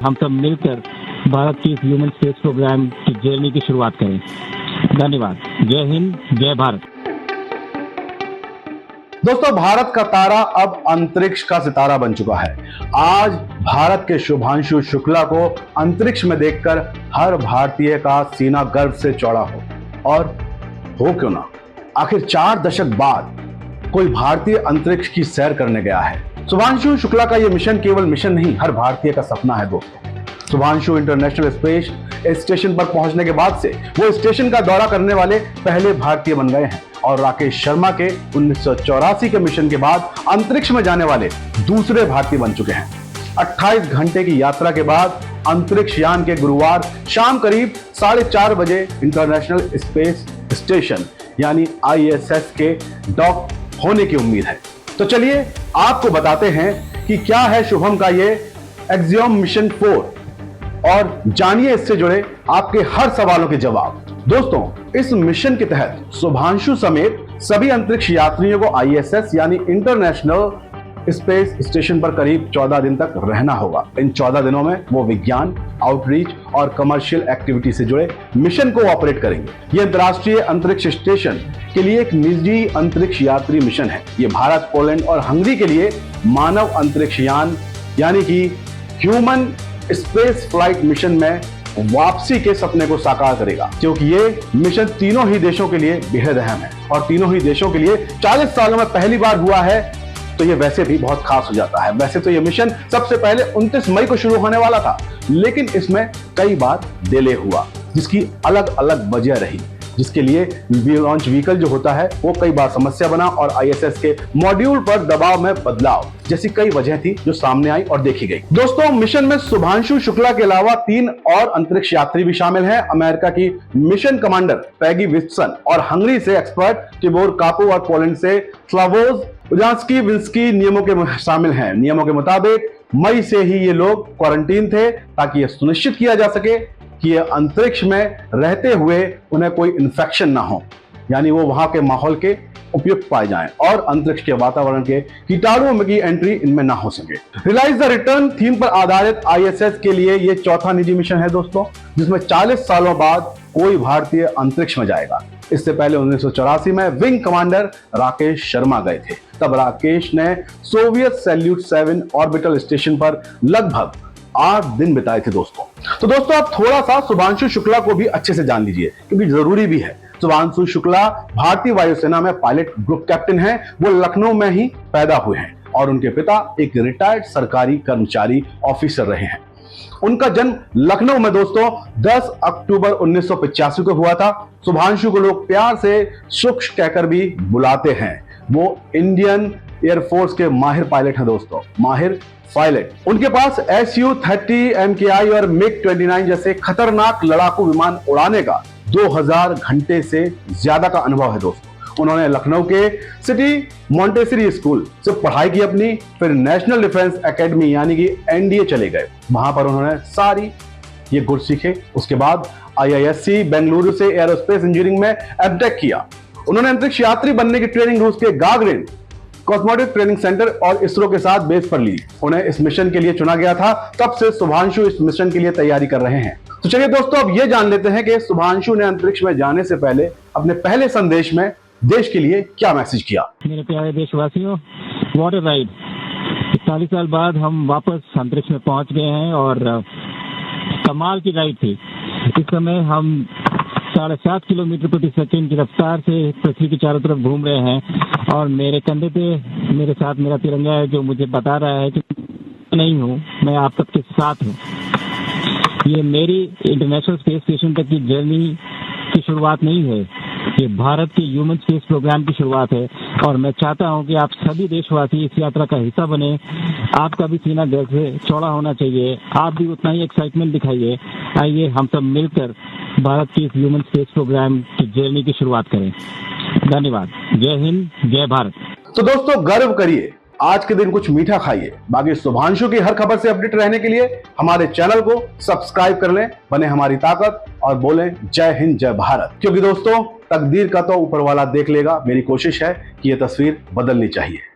हम सब मिलकर भारत की इस ह्यूमन स्पेस प्रोग्राम की जर्नी की शुरुआत करें। धन्यवाद। जय हिंद, जय भारत। दोस्तों, भारत का तारा अब अंतरिक्ष का सितारा बन चुका है। आज भारत के शुभांशु शुक्ला को अंतरिक्ष में देखकर हर भारतीय का सीना गर्व से चौड़ा और हो क्यों ना, आखिर 4 दशक बाद कोई भारतीय अंतरिक्ष की सैर करने गया है। शुभांशु शुक्ला का यह मिशन केवल मिशन नहीं, हर भारतीय का सपना है दोस्तों। शुभांशु इंटरनेशनल स्पेस स्टेशन पर पहुंचने के बाद से वो स्टेशन का दौरा करने वाले पहले भारतीय बन गए हैं और राकेश शर्मा के 1984 के मिशन के बाद अंतरिक्ष में जाने वाले दूसरे भारतीय बन चुके हैं। 28 घंटे की यात्रा के बाद अंतरिक्ष यान के गुरुवार शाम करीब 4:30 बजे इंटरनेशनल स्पेस स्टेशन यानी ISS के डॉक होने की उम्मीद है। तो चलिए आपको बताते हैं कि क्या है शुभम का ये एक्सियोम मिशन 4 और जानिए इससे जुड़े आपके हर सवालों के जवाब। दोस्तों, इस मिशन के तहत शुभांशु समेत सभी अंतरिक्ष यात्रियों को ISS यानी इंटरनेशनल स्पेस स्टेशन पर करीब 14 दिन तक रहना होगा। इन 14 दिनों में वो विज्ञान, आउटरीच और कमर्शियल एक्टिविटी से जुड़े मिशन को ऑपरेट करेंगे। ये अंतर्राष्ट्रीय अंतरिक्ष स्टेशन के लिए एक निजी अंतरिक्ष यात्री मिशन है। ये भारत, पोलैंड और हंगरी के लिए मानव अंतरिक्ष यान यानी कि ह्यूमन स्पेस फ्लाइट मिशन में वापसी के सपने को साकार करेगा, क्योंकि ये मिशन तीनों ही देशों के लिए बेहद अहम है और तीनों ही देशों के लिए 40 सालों में पहली बार हुआ है, तो ये वैसे भी बहुत खास हो जाता है। वैसे तो ये मिशन सबसे पहले 29 मई को शुरू होने वाला था, लेकिन इसमें कई बार डिले हुआ, जिसकी अलग अलग वजह रही, जिसके लिए लॉन्च व्हीकल जो होता है वो कई बार समस्या बना और ISS के मॉड्यूल पर दबाव में बदलाव जैसी कई वजह थी जो सामने आई और देखी गई। दोस्तों, मिशन में शुभांशु शुक्ला के अलावा 3 और अंतरिक्ष यात्री भी शामिल हैं। अमेरिका की मिशन कमांडर पैगी विल्सन और हंगरी से एक्सपर्ट टिबोर कापो और पोलैंड से स्लावोज उजांस्की विल्स्की नियमों के शामिल हैं। नियमों के मुताबिक मई से ही ये लोग क्वारंटीन थे ताकि यह सुनिश्चित किया जा सके कि ये अंतरिक्ष में रहते हुए उन्हें कोई इन्फेक्शन ना हो, यानी वो वहां के माहौल के उपयुक्त पाए जाएं और अंतरिक्ष के वातावरण के कीटाणुओं की एंट्री इनमें ना हो सके। रियलाइज द रिटर्न थीम पर आधारित ISS के लिए ये चौथा निजी मिशन है दोस्तों, जिसमें 40 सालों बाद कोई भारतीय अंतरिक्ष में जाएगा। इससे पहले 1984 में विंग कमांडर राकेश शर्मा गए थे। तब राकेश ने सोवियत सैल्यूट 7 ऑर्बिटल स्टेशन पर लगभग 8 दिन बिताए थे दोस्तों। तो दोस्तों, आप थोड़ा सा शुभांशु शुक्ला को भी अच्छे से जान लीजिए, क्योंकि जरूरी भी है। शुभांशु शुक्ला भारतीय वायुसेना में पायलट ग्रुप कैप्टन हैं। वो लखनऊ में ही पैदा हुए हैं और उनके पिता एक रिटायर्ड सरकारी कर्मचारी ऑफिसर रहे हैं। उनका जन्म लखनऊ में दोस्तों 10 अक्टूबर 1985 को हुआ था। शुभांशु को लोग प्यार से शुक्ष कहकर भी बुलाते हैं। वो इंडियन एयरफोर्स के माहिर पायलट हैं दोस्तों, माहिर पायलट। उनके पास Su-30 MKI और MiG-29 जैसे खतरनाक लड़ाकू विमान उड़ाने का 2000 घंटे से ज्यादा का अनुभव है दोस्तों। उन्होंने लखनऊ के सिटी मॉन्टेसरी स्कूल से पढ़ाई की अपनी, फिर नेशनल डिफेंस एकेडमी यानी कि NDA चले गए। वहां पर उन्होंने सारी ये गुर सीखे। उसके बाद IISc बेंगलुरु से एरोस्पेस इंजीनियरिंग में MTech किया। उन्होंने अंतरिक्ष यात्री बनने की ट्रेनिंग रूस के गागरिन कॉस्मोटिक ट्रेनिंग सेंटर और इसरो के साथ बेस पर ली। उन्हें इस मिशन के लिए चुना गया था। तब से शुभांशु इस मिशन के लिए तैयारी कर रहे हैं। तो चलिए दोस्तों, अब ये जान लेते हैं कि शुभांशु ने अंतरिक्ष में जाने से पहले अपने पहले संदेश में देश के लिए क्या मैसेज किया। मेरे प्यारे देशवासियों, व्हाट अ राइड। 40 साल बाद हम वापस अंतरिक्ष में पहुंच गए हैं और कमाल की राइड थी। इस समय हम 7.5 किलोमीटर प्रति सेकंड की रफ्तार से पृथ्वी के चारों तरफ घूम रहे हैं और मेरे कंधे पे मेरे साथ मेरा तिरंगा है, जो मुझे बता रहा है कि नहीं हूँ, मैं आप सबके साथ हूँ। ये मेरी इंटरनेशनल स्पेस स्टेशन तक की जर्नी की शुरुआत नहीं है, ये भारत के ह्यूमन स्पेस प्रोग्राम की शुरुआत है और मैं चाहता हूं कि आप सभी देशवासी इस यात्रा का हिस्सा बने। आपका भी सीना गर्व से चौड़ा होना चाहिए, आप भी उतना ही एक्साइटमेंट दिखाइए। आइए हम सब मिलकर भारत की इस ह्यूमन स्पेस प्रोग्राम की जर्नी की शुरुआत करें। धन्यवाद। जय हिंद, जय भारत। तो दोस्तों, गर्व करिए, आज के दिन कुछ मीठा खाइए। बाकी शुभांशु की हर खबर से अपडेट रहने के लिए हमारे चैनल को सब्सक्राइब कर लें, बने हमारी ताकत और बोलें जय हिंद, जय भारत। क्योंकि दोस्तों, तकदीर का तो ऊपर वाला देख लेगा। मेरी कोशिश है कि यह तस्वीर बदलनी चाहिए।